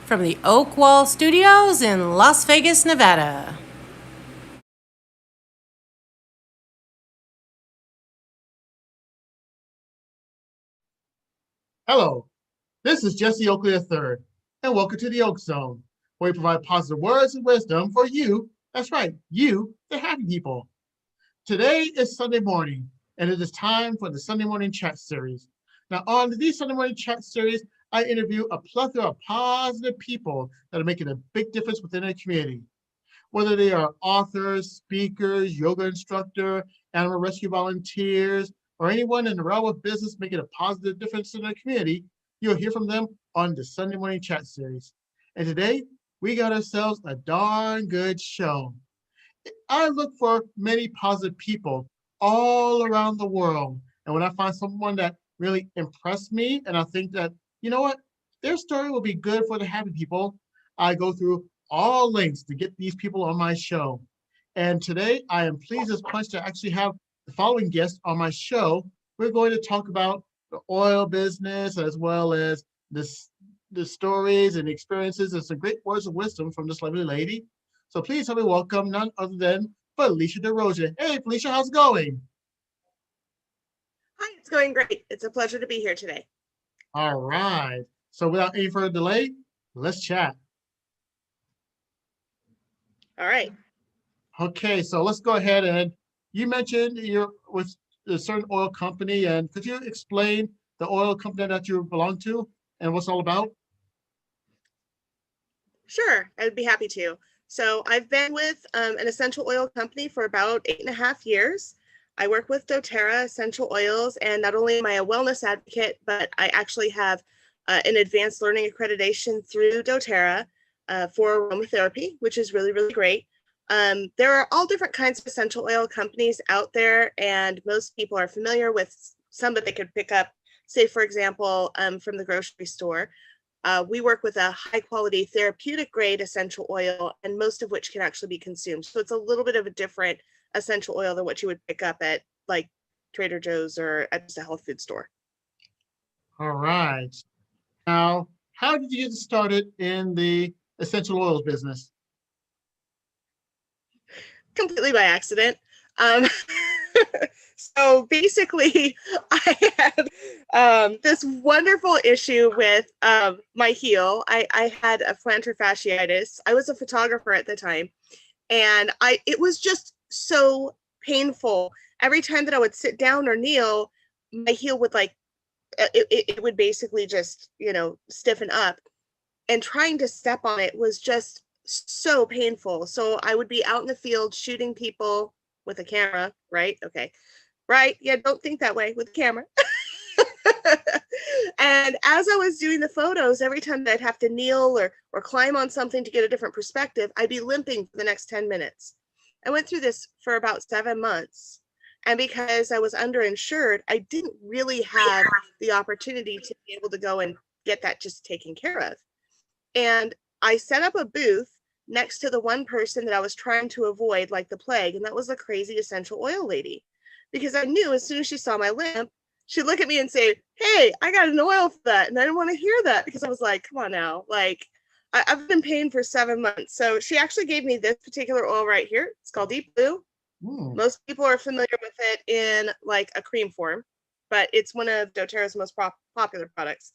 from the Oak Wall Studios in Las Vegas, Nevada. Hello, this is Jesse Oakley III, and welcome to the Oak Zone, where we provide positive words and wisdom for you, that's right, you, the happy people. Today is Sunday morning, and it is time for the Sunday Morning Chat Series. Now, on the Sunday Morning Chat Series, I interview a plethora of positive people that are making a big difference within their community. Whether they are authors, speakers, yoga instructor, animal rescue volunteers, or anyone in the realm of business making a positive difference in their community, you'll hear from them on the Sunday Morning Chat Series. And today, we got ourselves a darn good show. I look for many positive people all around the world. And when I find someone that really impressed me, and I think that, you know what, their story will be good for the happy people, I go through all lengths to get these people on my show. And today, I am pleased as punch to actually have the following guest on my show. We're going to talk about the oil business as well as this the stories and experiences and some great words of wisdom from this lovely lady. So please help me welcome none other than Phelicia DeRosier. Hey, Phelicia, how's it going? Hi, it's going great. It's a pleasure to be here today. All right. So without any further delay, let's chat. All right. Okay, so let's go ahead and you mentioned you're with a certain oil company, and could you explain the oil company that you belong to and what's all about? Sure, I'd be happy to. So I've been with an essential oil company for about 8.5 years. I work with doTERRA essential oils, and not only am I a wellness advocate, but I actually have an advanced learning accreditation through doTERRA for aromatherapy, which is really, really great. There are all different kinds of essential oil companies out there, and most people are familiar with some that they could pick up, say, for example, from the grocery store. We work with a high quality therapeutic grade essential oil, and most of which can actually be consumed. So it's a little bit of a different essential oil than what you would pick up at like Trader Joe's or at just a health food store. All right. Now, how did you get started in the essential oils business? Completely by accident. Um, so basically, I had this wonderful issue with my heel. I had a plantar fasciitis. I was a photographer at the time, and it was just so painful. Every time that I would sit down or kneel, my heel would it would basically just stiffen up, and trying to step on it was just so painful. So I would be out in the field shooting people with a camera, right? Okay. Right. Yeah, don't think that way with a camera. And as I was doing the photos, every time that I'd have to kneel or climb on something to get a different perspective, I'd be limping for the next 10 minutes. I went through this for about 7 months. And because I was underinsured, I didn't really have the opportunity to be able to go and get that just taken care of. And I set up a booth next to the one person that I was trying to avoid like the plague, and that was the crazy essential oil lady. Because I knew as soon as she saw my limp, she'd look at me and say, "Hey, I got an oil for that." And I didn't want to hear that because I was like, come on now. Like, I've been paying for 7 months. So she actually gave me this particular oil right here. It's called Deep Blue. Most people are familiar with it in like a cream form, but it's one of doTERRA's most popular products.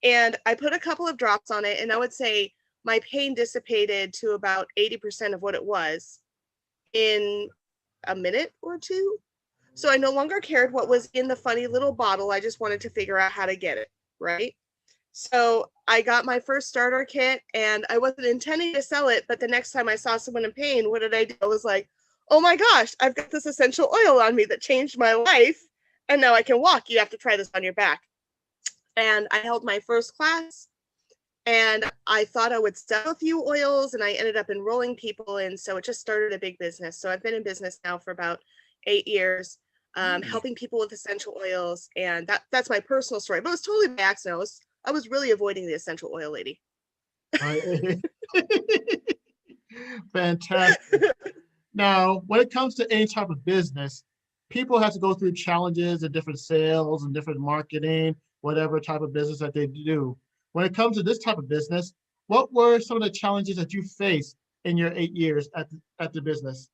And I put a couple of drops on it, and I would say my pain dissipated to about 80% of what it was in a minute or two. So I no longer cared what was in the funny little bottle. I just wanted to figure out how to get it, right? So I got my first starter kit, and I wasn't intending to sell it, but the next time I saw someone in pain, what did I do? I was like, oh my gosh, I've got this essential oil on me that changed my life, and now I can walk. You have to try this on your back. And I held my first class, and I thought I would sell a few oils, and I ended up enrolling people in. So it just started a big business. So I've been in business now for about 8 years, helping people with essential oils. And that's my personal story, but it was totally by accident. I was really avoiding the essential oil lady. Fantastic. Now, when it comes to any type of business, people have to go through challenges and different sales and different marketing, whatever type of business that they do. When it comes to this type of business, what were some of the challenges that you faced in your 8 years at the business?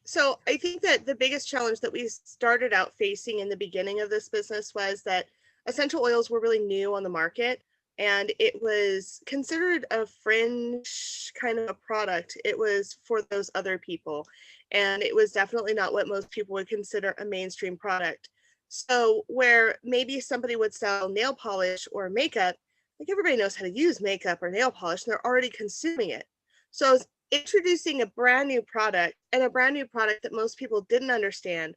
So I think that the biggest challenge that we started out facing in the beginning of this business was that essential oils were really new on the market, and it was considered a fringe kind of a product. It was for those other people, and it was definitely not what most people would consider a mainstream product. So where maybe somebody would sell nail polish or makeup, like everybody knows how to use makeup or nail polish, and they're already consuming it. So introducing a brand new product, and a brand new product that most people didn't understand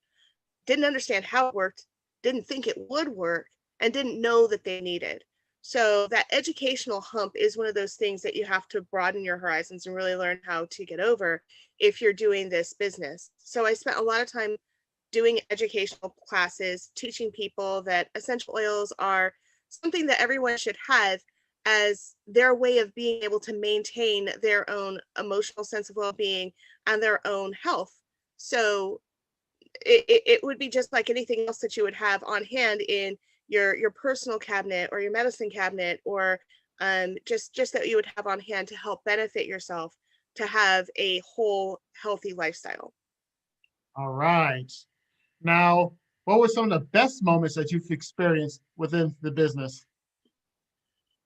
how it worked, didn't think it would work, and didn't know that they needed. So that educational hump is one of those things that you have to broaden your horizons and really learn how to get over if you're doing this business. So I spent a lot of time doing educational classes, teaching people that essential oils are something that everyone should have as their way of being able to maintain their own emotional sense of well-being and their own health. So it would be just like anything else that you would have on hand in your personal cabinet or your medicine cabinet, or just that you would have on hand to help benefit yourself to have a whole healthy lifestyle. All right. Now, what were some of the best moments that you've experienced within the business?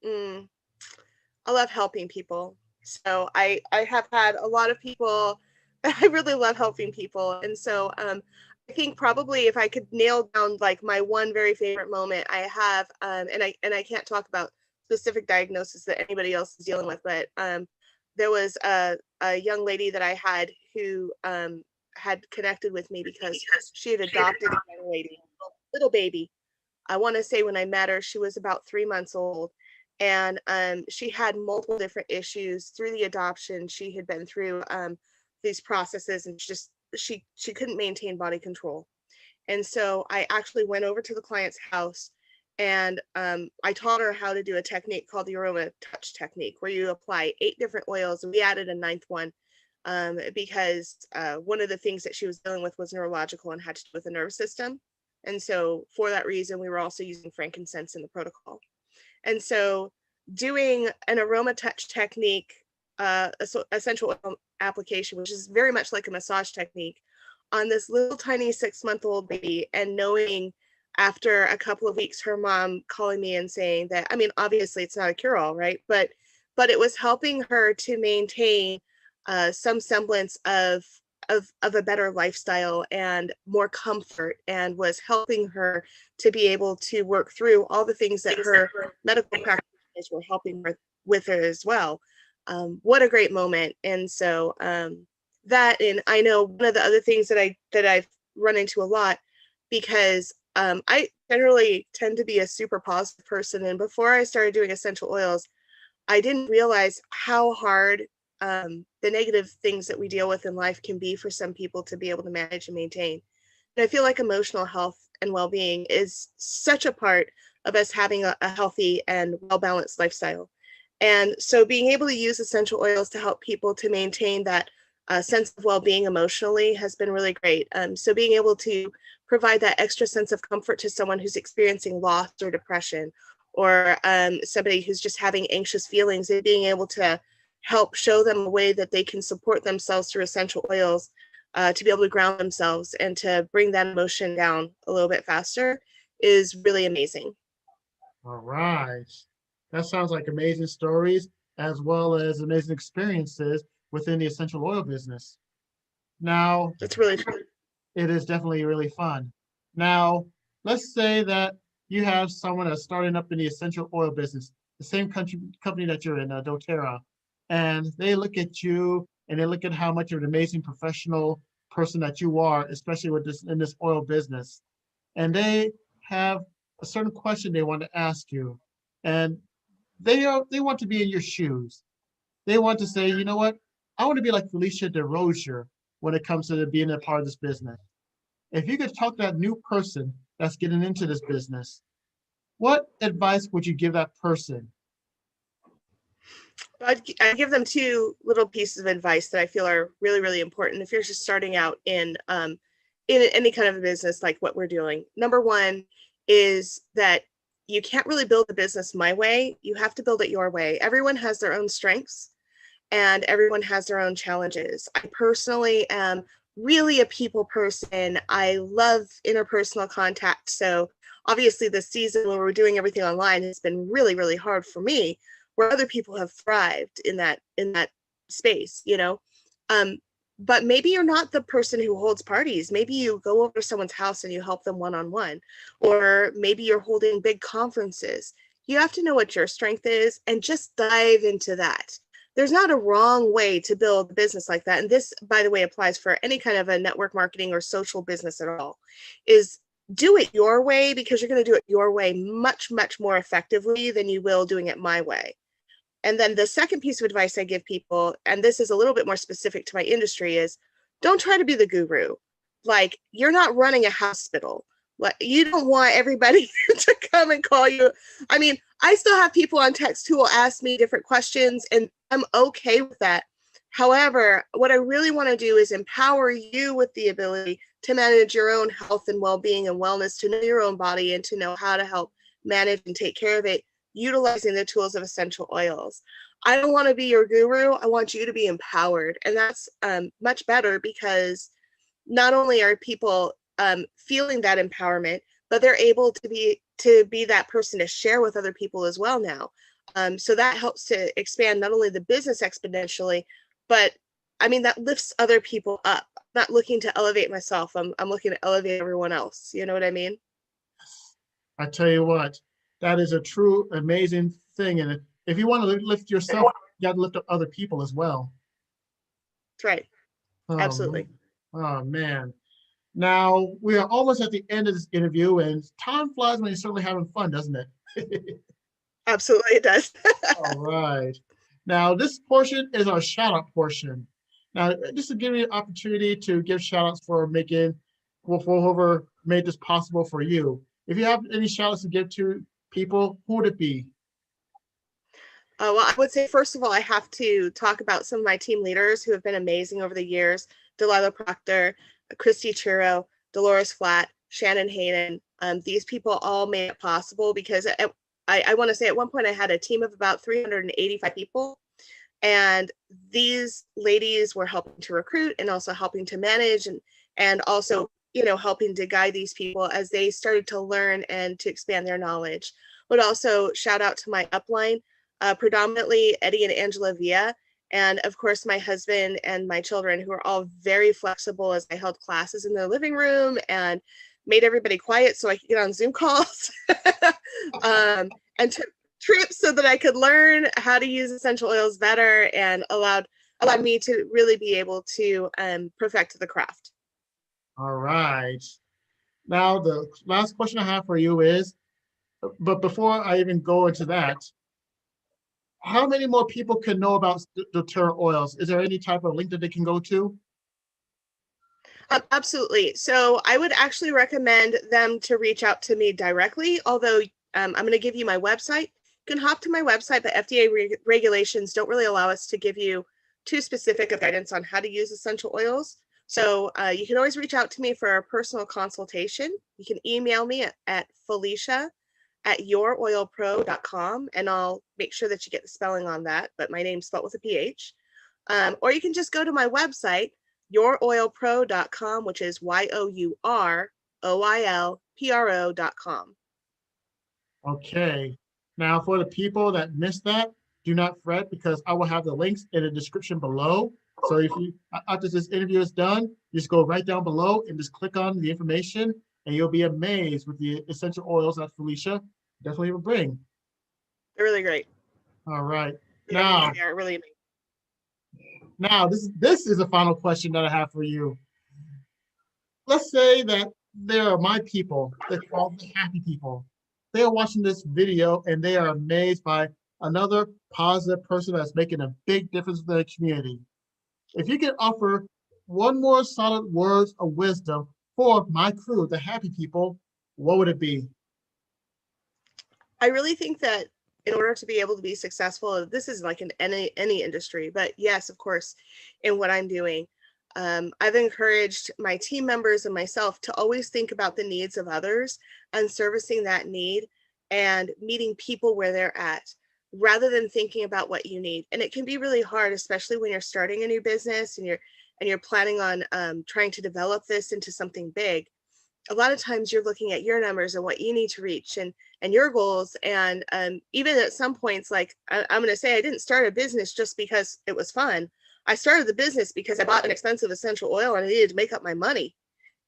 Mm, I love helping people. So I have had a lot of people. I really love helping people, and so I think probably if I could nail down like my one very favorite moment I have, and I can't talk about specific diagnosis that anybody else is dealing with, but there was a young lady that I had who had connected with me because she had adopted a young lady, little baby. I want to say when I met her, she was about 3 months old, and she had multiple different issues through the adoption. She had been through these processes, and she couldn't maintain body control. And so I actually went over to the client's house, and I taught her how to do a technique called the aroma touch technique, where you apply 8 different oils, and we added a ninth one because one of the things that she was dealing with was neurological and had to do with the nervous system. And so for that reason, we were also using frankincense in the protocol. And so doing an aroma touch technique, essential oil application, which is very much like a massage technique, on this little tiny 6-month-old baby, and knowing after a couple of weeks, her mom calling me and saying that, I mean, obviously it's not a cure-all, right? But it was helping her to maintain some semblance of a better lifestyle and more comfort, and was helping her to be able to work through all the things that her medical practitioners were helping her with her as well. What a great moment. And so that, and I know one of the other things that I've run into a lot, because I generally tend to be a super positive person, and before I started doing essential oils, I didn't realize how hard the negative things that we deal with in life can be for some people to be able to manage and maintain. And I feel like emotional health and well-being is such a part of us having a healthy and well-balanced lifestyle. And so being able to use essential oils to help people to maintain that sense of well-being emotionally has been really great. So being able to provide that extra sense of comfort to someone who's experiencing loss or depression, or somebody who's just having anxious feelings, and being able to help show them a way that they can support themselves through essential oils to be able to ground themselves and to bring that emotion down a little bit faster is really amazing. All right. That sounds like amazing stories as well as amazing experiences within the essential oil business. Now, It's really fun. it is definitely really fun. Now, let's say that you have someone that's starting up in the essential oil business, the same company that you're in, doTERRA, and they look at you and they look at how much of an amazing professional person that you are, especially with this in this oil business, and they have a certain question they want to ask you, and they want to be in your shoes. They want to say, you know what, I want to be like Phelicia DeRosier when it comes to being a part of this business. If you could talk to that new person that's getting into this business, what advice would you give that person? I'd give them 2 little pieces of advice that I feel are really, really important if you're just starting out in any kind of a business like what we're doing. Number one is that you can't really build a business my way. You have to build it your way. Everyone has their own strengths and everyone has their own challenges. I personally am really a people person. I love interpersonal contact. So obviously this season when we're doing everything online has been really, really hard for me, where other people have thrived in that space, you know. But maybe you're not the person who holds parties. Maybe you go over to someone's house and you help them one-on-one, or maybe you're holding big conferences. You have to know what your strength is and just dive into that. There's not a wrong way to build a business like that. And this, by the way, applies for any kind of a network marketing or social business at all, is do it your way, because you're going to do it your way much, much more effectively than you will doing it my way. And then the second piece of advice I give people, and this is a little bit more specific to my industry, is don't try to be the guru. Like, you're not running a hospital. Like, you don't want everybody to come and call you. I mean, I still have people on text who will ask me different questions, and I'm okay with that. However, what I really want to do is empower you with the ability to manage your own health and well-being and wellness, to know your own body and to know how to help manage and take care of it, utilizing the tools of essential oils. I don't want to be your guru. I want you to be empowered. And that's much better, because not only are people feeling that empowerment, but they're able to be that person to share with other people as well now. So that helps to expand not only the business exponentially, but I mean, that lifts other people up. I'm not looking to elevate myself. I'm looking to elevate everyone else. You know what I mean? I tell you what, that is a true amazing thing. And if you want to lift yourself, you got to lift up other people as well. That's right. Oh, Absolutely. oh man. Now we are almost at the end of this interview, and time flies when you're certainly having fun, doesn't it? Absolutely, it does. All right. Now this portion is our shout out portion. Now, just to give you an opportunity to give shout outs for whoever made this possible for you. If you have any shout outs to give to people, who would it be? Well, I would say, first of all, I have to talk about some of my team leaders who have been amazing over the years. Delilah Proctor, Christy Churro, Dolores Flatt, Shannon Hayden. These people all made it possible, because I want to say at one point I had a team of about 385 people. And these ladies were helping to recruit and also helping to manage and also, you know, helping to guide these people as they started to learn and to expand their knowledge. Would also shout out to my upline, predominantly Eddie and Angela Villa, and of course my husband and my children, who are all very flexible as I held classes in their living room and made everybody quiet so I could get on Zoom calls and took trips so that I could learn how to use essential oils better, and allowed me to really be able to perfect the craft. All right. Now the last question I have for you is, but before I even go into that, how many more people can know about doTERRA oils? Is there any type of link that they can go to? Absolutely. So I would actually recommend them to reach out to me directly, although I'm going to give you my website. You can hop to my website, but FDA regulations don't really allow us to give you too specific of guidance on how to use essential oils. So you can always reach out to me for a personal consultation. You can email me at Phelicia@youroilpro.com, and I'll make sure that you get the spelling on that, but my name's spelled with a PH. Or you can just go to my website, youroilpro.com, which is YOUROILPRO.com. Okay. Now, for the people that missed that, do not fret, because I will have the links in the description below. So if you, after this interview is done, just go right down below and just click on the information, and you'll be amazed with the essential oils that Phelicia definitely will bring. They're really great. All right. They are really amazing. Now this is the final question that I have for you. Let's say that there are my people, they're called the happy people. They are watching this video and they are amazed by another positive person that's making a big difference in the community. If you could offer one more solid words of wisdom for my crew, the happy people, what would it be? I really think that in order to be able to be successful, this is like in any industry, but yes, of course, in what I'm doing, I've encouraged my team members and myself to always think about the needs of others and servicing that need and meeting people where they're at rather than thinking about what you need. And it can be really hard, especially when you're starting a new business and you're planning on trying to develop this into something big. A lot of times you're looking at your numbers and what you need to reach and your goals. And even at some points, like I'm going to say, I didn't start a business just because it was fun. I started the business because I bought an expensive essential oil and I needed to make up my money.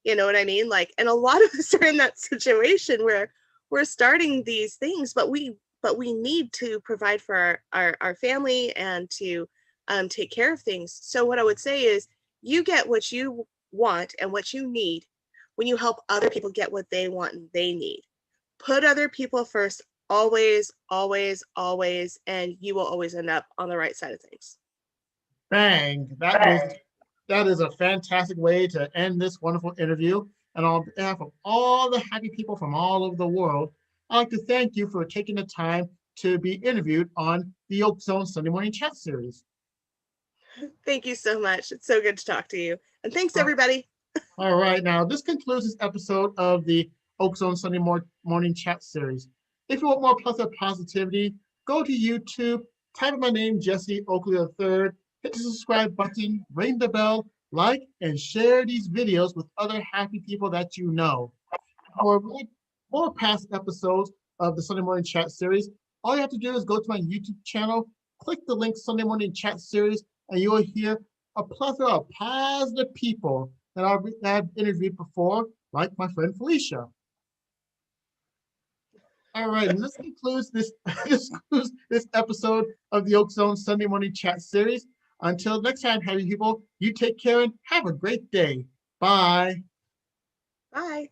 You know what I mean? Like, and a lot of us are in that situation where we're starting these things, but we need to provide for our family and to take care of things. So what I would say is you get what you want and what you need when you help other people get what they want and they need. Put other people first, always, always, always, and you will always end up on the right side of things. Bang! That is a fantastic way to end this wonderful interview. And on behalf of all the happy people from all over the world, I'd like to thank you for taking the time to be interviewed on the Oak Zone Sunday Morning Chat Series. Thank you so much. It's so good to talk to you. And thanks, everybody. All right, now this concludes this episode of the Oak Zone Sunday Morning Chat Series. If you want more positivity, go to YouTube, type in my name, Jesse Oakley III, hit the subscribe button, ring the bell, like, and share these videos with other happy people that you know. For more past episodes of the Sunday Morning Chat Series, all you have to do is go to my YouTube channel, click the link Sunday Morning Chat Series, and you will hear a plethora of positive people that I've interviewed before, like my friend Phelicia. All right, and this concludes this episode of the Oak Zone Sunday Morning Chat Series. Until next time, happy people, you take care and have a great day. Bye. Bye.